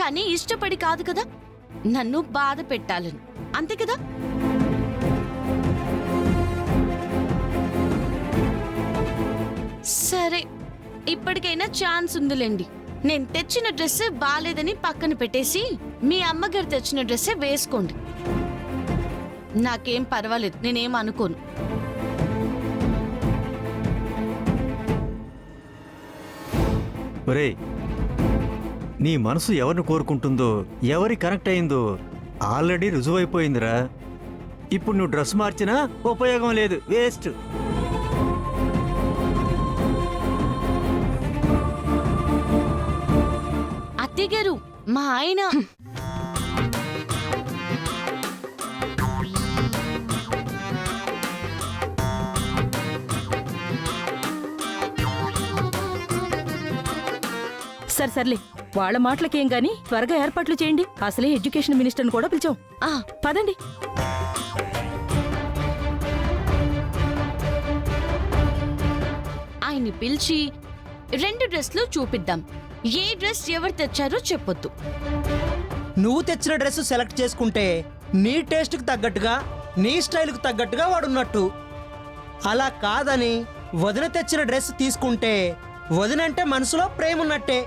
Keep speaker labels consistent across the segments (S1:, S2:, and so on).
S1: కానీ ఇష్టపడి కాదు కదా, నన్ను బాధ పెట్టాలని, అంతే కదా. సరే, ఇప్పటికైనా ఛాన్స్ ఉందిలేండి. నేను తెచ్చిన డ్రెస్ బాలేదని పక్కన పెట్టేసి మీ అమ్మగారు తెచ్చిన డ్రెస్సే వేసుకోండి. నాకేం పర్వాలేదు, నేనేం అనుకోను.
S2: ఒరేయ్, నీ మనసు ఎవరిని కోరుకుంటుందో, ఎవరి కనెక్ట్ అయిందో ఆల్రెడీ రుజువైపోయిందిరా. ఇప్పుడు నువ్వు డ్రెస్ మార్చినా ఉపయోగం లేదు, వేస్ట్.
S1: అత్తయ్య గారు, మా ఆయన
S3: సర్లే, వాళ్ళ మాటలకేం గాని త్వరగా ఏర్పాట్లు చేయండి. అసలే ఎడ్యుకేషన్ మినిస్టర్ని కూడా పిలిచాం. పదండి.
S1: ఆయన్ని పిలిచి 2 డ్రెస్లు చూపిద్దాం. ఏ డ్రెస్ ఎవరు తెచ్చారో చెప్పొద్దు.
S4: నువ్వు తెచ్చిన డ్రెస్ సెలెక్ట్ చేసుకుంటే నీ టేస్ట్కి తగ్గట్టుగా, నీ స్టైల్కి తగ్గట్టుగా వాడున్నట్టు. అలా కాదని వదిన తెచ్చిన డ్రెస్ తీసుకుంటే వదినంటే మనసులో ప్రేమ ఉన్నట్టే.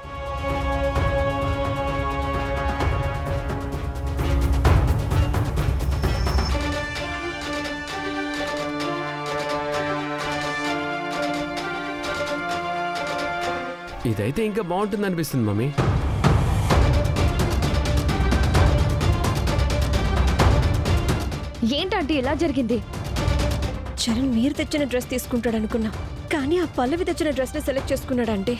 S5: ఇదైతే ఇంకా బాగుంటుంది అనిపిస్తుంది మమ్మీ.
S6: ఏంటంటే ఇలా జరిగింది? చరణ్ మీరు తెచ్చిన డ్రెస్ తీసుకుంటాడు అనుకున్నా, కానీ ఆ పల్లవి తెచ్చిన డ్రెస్ ని సెలెక్ట్ చేసుకున్నాడంటే.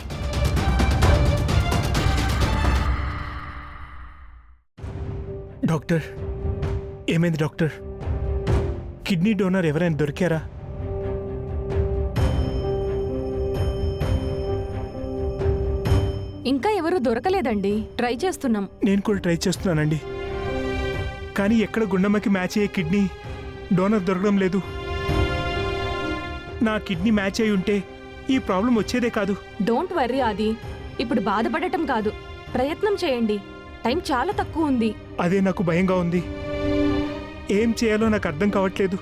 S7: డాక్టర్, ఏమైంది డాక్టర్? కిడ్నీ డోనర్ ఎవరైనా దొరికారా?
S3: ఇంకా ఎవరు దొరకలేదండి, ట్రై చేస్తున్నాం.
S7: నేను కూడా ట్రై చేస్తున్నానండి, కానీ ఎక్కడ గుండమ్మకి మ్యాచ్ అయ్యే కిడ్నీ డోనర్ దొరకడం లేదు. నా కిడ్నీ మ్యాచ్ అయి ఉంటే ఈ ప్రాబ్లం వచ్చేదే కాదు.
S3: డోంట్ వర్రీ ఆది, ఇప్పుడు బాధపడటం కాదు, ప్రయత్నం చేయండి. టైం చాలా తక్కువ ఉంది.
S7: అదే నాకు భయంగా ఉంది. ఏం చేయాలో నాకు అర్థం కావట్లేదు.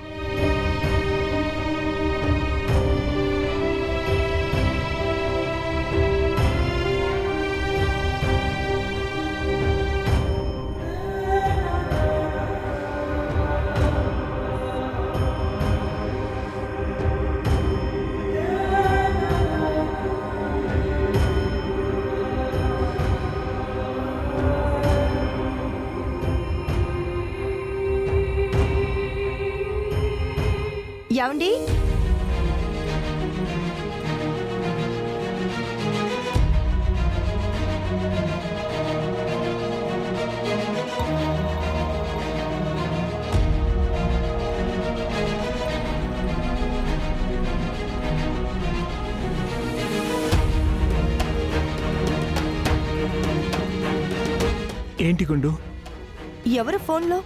S6: ఏమండి?
S7: ఏంటి గుండు?
S6: ఎవరు ఫోన్లో?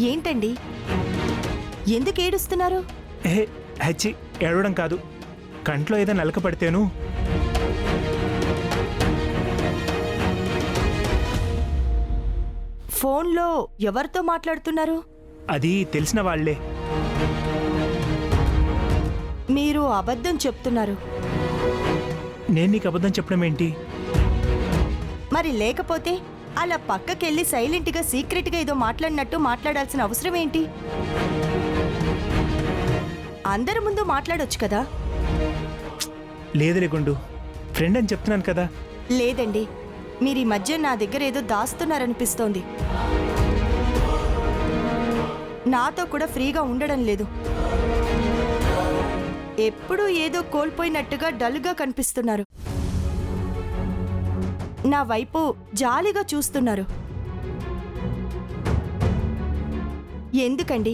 S6: ఏంటండి, ఎందుకు ఏడుస్తున్నారు?
S7: హెచ్చి ఏడవడం కాదు, కంట్లో ఏదో నలక పడితేను.
S6: ఫోన్లో ఎవరితో మాట్లాడుతున్నారు?
S7: అది తెలిసిన వాళ్లే.
S6: మీరు అబద్ధం చెప్తున్నారు.
S7: నేను నీకు అబద్ధం చెప్పడం ఏంటి?
S6: మరి లేకపోతే అలా పక్కకెళ్ళి సైలెంట్గా సీక్రెట్గా ఏదో మాట్లాడినట్టు మాట్లాడాల్సిన అవసరం ఏంటి? అందరి ముందు మాట్లాడొచ్చు కదా.
S7: లేదులే గుండు, ఫ్రెండ్ అని చెప్తున్నాను కదా.
S6: లేదండి, మీరు ఈ మధ్య నా దగ్గర ఏదో దాస్తున్నారనిపిస్తోంది. నాతో కూడా ఫ్రీగా ఉండడం లేదు. ఎప్పుడూ ఏదో కోల్పోయినట్టుగా డల్గా కనిపిస్తున్నారు. నా వైపు జాలిగా చూస్తున్నారు. ఎందుకండి,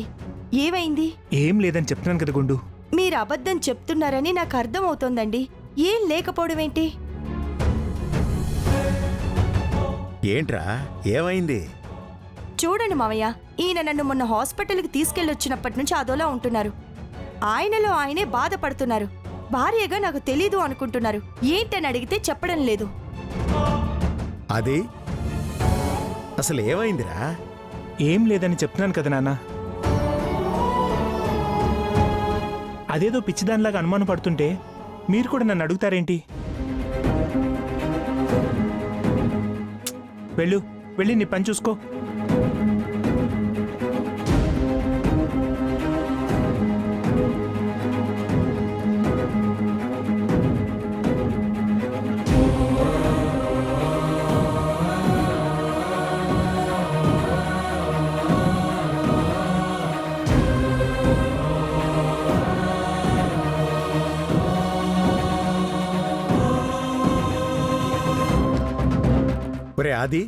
S6: ఏమైంది?
S7: ఏం లేదని చెప్తున్నాను కదా గుండు.
S6: మీరు అబద్ధం చెప్తున్నారని నాకు అర్థమవుతోందండి. ఏం లేకపోవడం ఏంటి?
S8: ఏంట్రా, ఏమైంది?
S6: చూడండి మావయ్య, ఈయన నన్ను మొన్న హాస్పిటల్కి తీసుకెళ్ళొచ్చినప్పటి నుంచి అదోలా ఉంటున్నారు. ఆయనలో ఆయనే బాధపడుతున్నారు. భార్యగా నాకు తెలీదు అనుకుంటున్నారు. ఏంటని అడిగితే చెప్పడం లేదు.
S8: అది అసలు ఏమైందిరా?
S7: ఏం లేదని చెప్తున్నాను కదా నాన్న. అదేదో పిచ్చిదానిలాగా అనుమానం పడుతుంటే మీరు కూడా నన్ను అడుగుతారేంటి? వెళ్ళి నీ పని చూసుకో.
S8: ఒరే ఆది,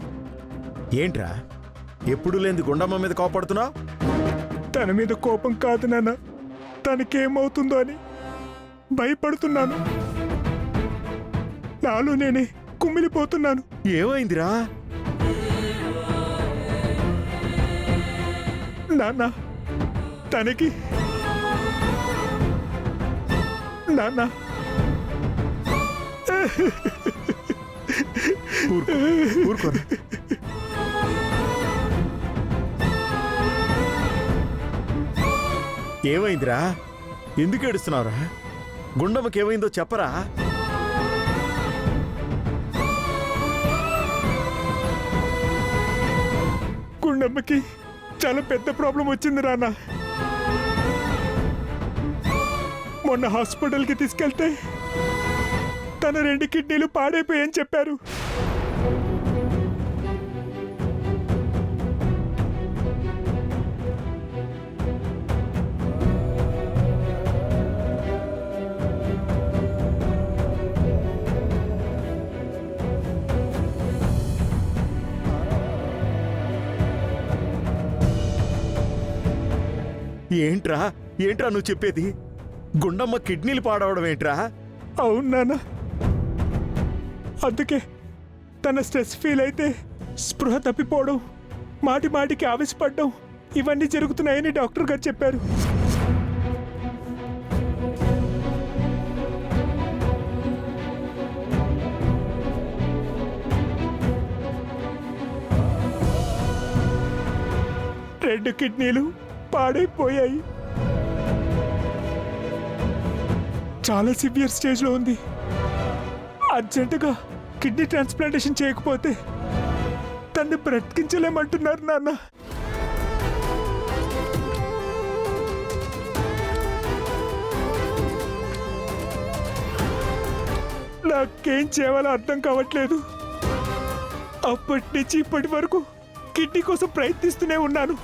S8: ఏంట్రా ఎప్పుడు లేని గుండమ్మ మీద కోపడుతున్నావు?
S7: తన మీద కోపం కాదు నాన్న, తనకేమవుతుందో అని భయపడుతున్నాను. నాలో నేనే కుమిలిపోతున్నాను.
S8: ఏమైందిరా?
S7: నాన్న, తనకి నాన్న
S8: ఊరుకోరా. ఏమైందిరా? ఎందుకు ఏడుస్తున్నావురా? గుండమ్మకి ఏమైందో చెప్పరా?
S7: గుండమ్మకి చాలా పెద్ద ప్రాబ్లం వచ్చింది నాన్న. మొన్న హాస్పిటల్కి తీసుకెళ్తే తన 2 కిడ్నీలు పాడైపోయాయని చెప్పారు.
S8: ఏంట్రా నువ్వు చెప్పేది? గుండమ్మ కిడ్నీలు పాడవడం ఏంట్రా?
S7: అవును నాన్న, అందుకే తన స్ట్రెస్ ఫీల్ అయితే స్పృహ తప్పిపోవడం, మాటికి ఆవేశపడడం ఇవన్నీ జరుగుతున్నాయని డాక్టర్ గారు చెప్పారు. రెండు కిడ్నీలు పాడైపోయాయి. చాలా సివియర్ స్టేజ్లో ఉంది. అర్జెంటుగా కిడ్నీ ట్రాన్స్ప్లాంటేషన్ చేయకపోతే తన్ని బ్రతికించలేమంటున్నారు నాన్న. నాకేం చేయాలో అర్థం కావట్లేదు. అప్పటి నుంచి ఇప్పటి వరకు కిడ్నీ కోసం ప్రయత్నిస్తూనే ఉన్నాను.